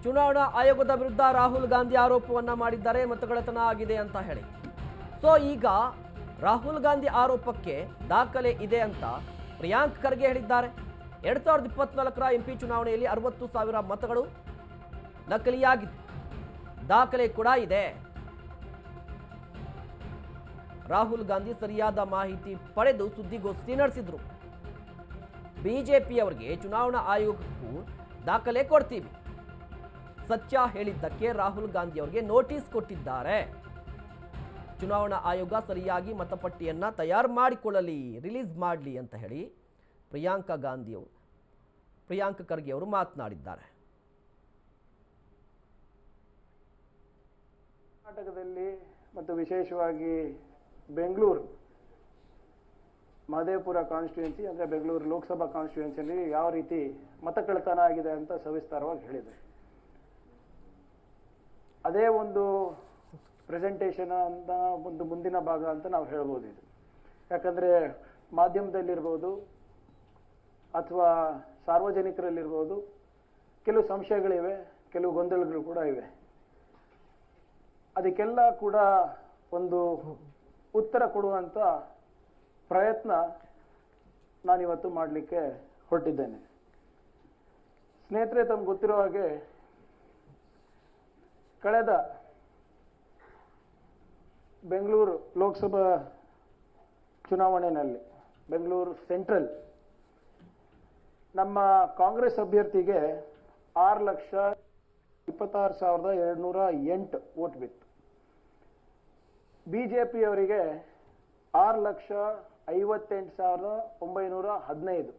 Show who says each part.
Speaker 1: ಚುನಾವಣಾ ಆಯೋಗದ ವಿರುದ್ಧ ರಾಹುಲ್ ಗಾಂಧಿ ಆರೋಪವನ್ನ ಮಾಡಿದ್ದಾರೆ, ಮತಗಳ್ಳತನ ಆಗಿದೆ ಅಂತ ಹೇಳಿ. ಸೊ ಈಗ ರಾಹುಲ್ ಗಾಂಧಿ ಆರೋಪಕ್ಕೆ ದಾಖಲೆ ಇದೆ ಅಂತ ಪ್ರಿಯಾಂಕ್ ಖರ್ಗೆ ಹೇಳಿದ್ದಾರೆ. 2024ರ MP ಚುನಾವಣೆಯಲ್ಲಿ 60,000 ಮತಗಳು ನಕಲಿಯಾಗಿದೆ, ದಾಖಲೆ ಕೂಡ ಇದೆ. ರಾಹುಲ್ ಗಾಂಧಿ ಸರಿಯಾದ ಮಾಹಿತಿ ಪಡೆದು ಸುದ್ದಿಗೋಷ್ಠಿ ನಡೆಸಿದ್ರು. ಬಿಜೆಪಿಯವರಿಗೆ ಚುನಾವಣಾ ಆಯೋಗಕ್ಕೂ ದಾಖಲೆ ಕೊಡ್ತೀವಿ, ಸತ್ಯ ಹೇಳಿದ್ದಕ್ಕೆ ರಾಹುಲ್ ಗಾಂಧಿ ಅವರಿಗೆ ನೋಟಿಸ್ ಕೊಟ್ಟಿದ್ದಾರೆ. ಚುನಾವಣಾ ಆಯೋಗ ಸರಿಯಾಗಿ ಮತಪಟ್ಟಿಯನ್ನ ತಯಾರು ಮಾಡಿಕೊಳ್ಳಲಿ, ರಿಲೀಸ್ ಮಾಡಲಿ ಅಂತ ಹೇಳಿ ಪ್ರಿಯಾಂಕ್ ಖರ್ಗೆ ಅವರು ಮಾತನಾಡಿದ್ದಾರೆ.
Speaker 2: ಕರ್ನಾಟಕದಲ್ಲಿ ಮತ್ತು ವಿಶೇಷವಾಗಿ ಬೆಂಗಳೂರು ಮಹದೇವಪುರ ಕಾನ್ಸ್ಟಿಟ್ಯೂನ್ಸಿ ಅಂದರೆ ಬೆಂಗಳೂರು ಲೋಕಸಭಾ ಕಾನ್ಸ್ಟಿಟ್ಯೂನ್ಸಿಯಲ್ಲಿ ಯಾವ ರೀತಿ ಮತಕಳ್ಳತನ ಆಗಿದೆ ಅಂತ ಸವಿಸ್ತಾರವಾಗಿ ಹೇಳಿದೆ. ಅದೇ ಒಂದು ಪ್ರೆಸೆಂಟೇಷನ್ ಅಂತ ಒಂದು ಮುಂದಿನ ಭಾಗ ಅಂತ ನಾವು ಹೇಳ್ಬೋದು. ಇದು ಯಾಕಂದರೆ ಮಾಧ್ಯಮದಲ್ಲಿರ್ಬೋದು ಅಥವಾ ಸಾರ್ವಜನಿಕರಲ್ಲಿರ್ಬೋದು ಕೆಲವು ಸಂಶಯಗಳಿವೆ, ಕೆಲವು ಗೊಂದಲಗಳು ಕೂಡ ಇವೆ. ಅದಕ್ಕೆಲ್ಲ ಕೂಡ ಒಂದು ಉತ್ತರ ಕೊಡುವಂಥ ಪ್ರಯತ್ನ ನಾನಿವತ್ತು ಮಾಡಲಿಕ್ಕೆ ಹೊರಟಿದ್ದೇನೆ. ಸ್ನೇಹಿತರೆ, ತಮ್ಗೆ ಗೊತ್ತಿರೋ ಹಾಗೆ ಕಳೆದ ಬೆಂಗಳೂರು ಲೋಕಸಭಾ ಚುನಾವಣೆಯಲ್ಲಿ ಬೆಂಗಳೂರು ಸೆಂಟ್ರಲ್ ನಮ್ಮ ಕಾಂಗ್ರೆಸ್ ಅಭ್ಯರ್ಥಿಗೆ 6,26,208 ವೋಟ್ ಬಿತ್ತು. ಬಿಜೆಪಿಯವರಿಗೆ 6,58,915.